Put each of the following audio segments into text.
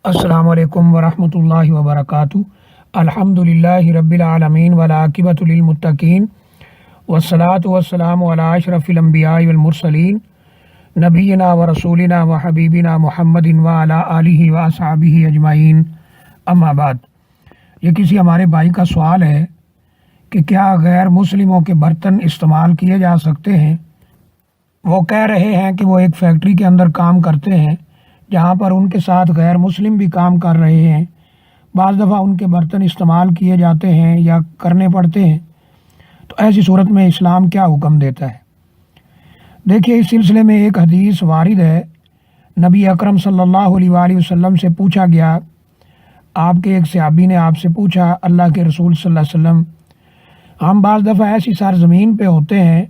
السلام علیکم ورحمۃ اللہ وبرکاتہ۔ الحمدللہ رب العالمین والعاقبۃ للمتقین والصلاۃ والسلام علی اشرف الانبیاء والمرسلین نبینا و رسولنا و حبیبنا محمد وعلی آلہ واصحابہ اجمعین، اما بعد۔ یہ کسی ہمارے بھائی کا سوال ہے کہ کیا غیر مسلموں کے برتن استعمال کیے جا سکتے ہیں؟ وہ کہہ رہے ہیں کہ وہ ایک فیکٹری کے اندر کام کرتے ہیں جہاں پر ان کے ساتھ غیر مسلم بھی کام کر رہے ہیں۔ بعض دفعہ ان کے برتن استعمال کیے جاتے ہیں یا کرنے پڑتے ہیں، تو ایسی صورت میں اسلام کیا حکم دیتا ہے؟ دیکھیے، اس سلسلے میں ایک حدیث وارد ہے۔ نبی اکرم صلی اللہ علیہ وآلہ وسلم سے پوچھا گیا، آپ کے ایک صحابی نے آپ سے پوچھا، اللہ کے رسول صلی اللہ علیہ وسلم، ہم بعض دفعہ ایسی سرزمین پہ ہوتے ہیں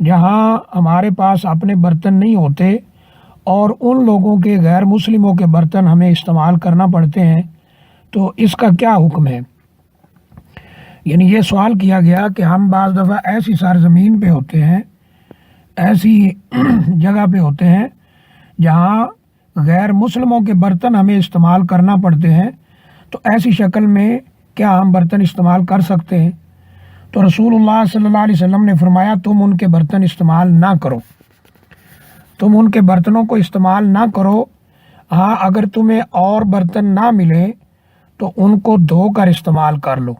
جہاں ہمارے پاس اپنے برتن نہیں ہوتے اور ان لوگوں کے غیر مسلموں کے برتن ہمیں استعمال کرنا پڑتے ہیں، تو اس کا کیا حکم ہے؟ یعنی یہ سوال کیا گیا کہ ہم بعض دفعہ ایسی سرزمین پہ ہوتے ہیں، ایسی جگہ پہ ہوتے ہیں جہاں غیر مسلموں کے برتن ہمیں استعمال کرنا پڑتے ہیں، تو ایسی شکل میں کیا ہم برتن استعمال کر سکتے ہیں؟ تو رسول اللہ صلی اللہ علیہ وسلم نے فرمایا، تم ان کے برتن استعمال نہ کرو، تم ان کے برتنوں کو استعمال نہ کرو۔ ہاں، اگر تمہیں اور برتن نہ ملے تو ان کو دھو کر استعمال کر لو۔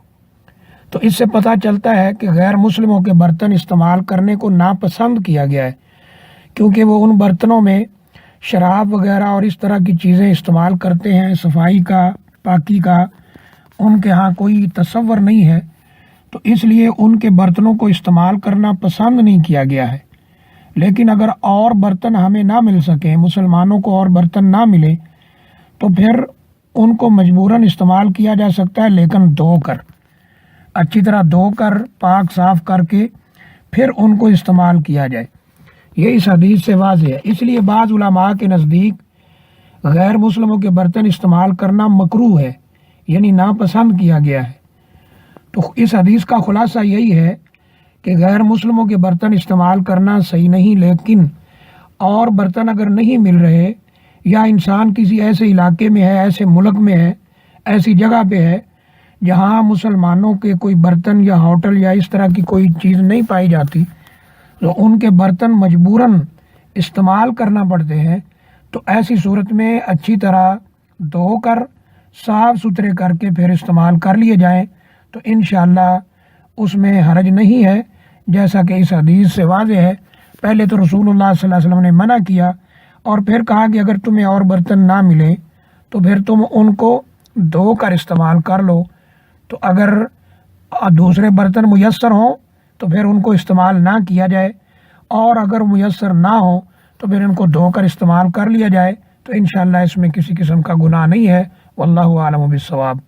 تو اس سے پتہ چلتا ہے کہ غیر مسلموں کے برتن استعمال کرنے کو ناپسند کیا گیا ہے، کیونکہ وہ ان برتنوں میں شراب وغیرہ اور اس طرح کی چیزیں استعمال کرتے ہیں، صفائی کا، پاکی کا ان کے ہاں کوئی تصور نہیں ہے، تو اس لیے ان کے برتنوں کو استعمال کرنا پسند نہیں کیا گیا ہے۔ لیکن اگر اور برتن ہمیں نہ مل سکیں، مسلمانوں کو اور برتن نہ ملے، تو پھر ان کو مجبوراً استعمال کیا جا سکتا ہے، لیکن دھو کر، اچھی طرح دھو کر، پاک صاف کر کے پھر ان کو استعمال کیا جائے۔ یہ اس حدیث سے واضح ہے۔ اس لیے بعض علماء کے نزدیک غیر مسلموں کے برتن استعمال کرنا مکروہ ہے، یعنی ناپسند کیا گیا ہے۔ تو اس حدیث کا خلاصہ یہی ہے کہ غیر مسلموں کے برتن استعمال کرنا صحیح نہیں، لیکن اور برتن اگر نہیں مل رہے، یا انسان کسی ایسے علاقے میں ہے، ایسے ملک میں ہے، ایسی جگہ پہ ہے جہاں مسلمانوں کے کوئی برتن یا ہوٹل یا اس طرح کی کوئی چیز نہیں پائی جاتی، تو ان کے برتن مجبوراً استعمال کرنا پڑتے ہیں، تو ایسی صورت میں اچھی طرح دھو کر، صاف ستھرے کر کے پھر استعمال کر لیے جائیں، تو انشاءاللہ اس میں حرج نہیں ہے، جیسا کہ اس حدیث سے واضح ہے۔ پہلے تو رسول اللہ صلی اللہ علیہ وسلم نے منع کیا، اور پھر کہا کہ اگر تمہیں اور برتن نہ ملے تو پھر تم ان کو دھو کر استعمال کر لو۔ تو اگر دوسرے برتن میسر ہوں تو پھر ان کو استعمال نہ کیا جائے، اور اگر میسر نہ ہوں تو پھر ان کو دھو کر استعمال کر لیا جائے، تو انشاءاللہ اس میں کسی قسم کا گناہ نہیں ہے۔ واللہ اعلم بالصواب۔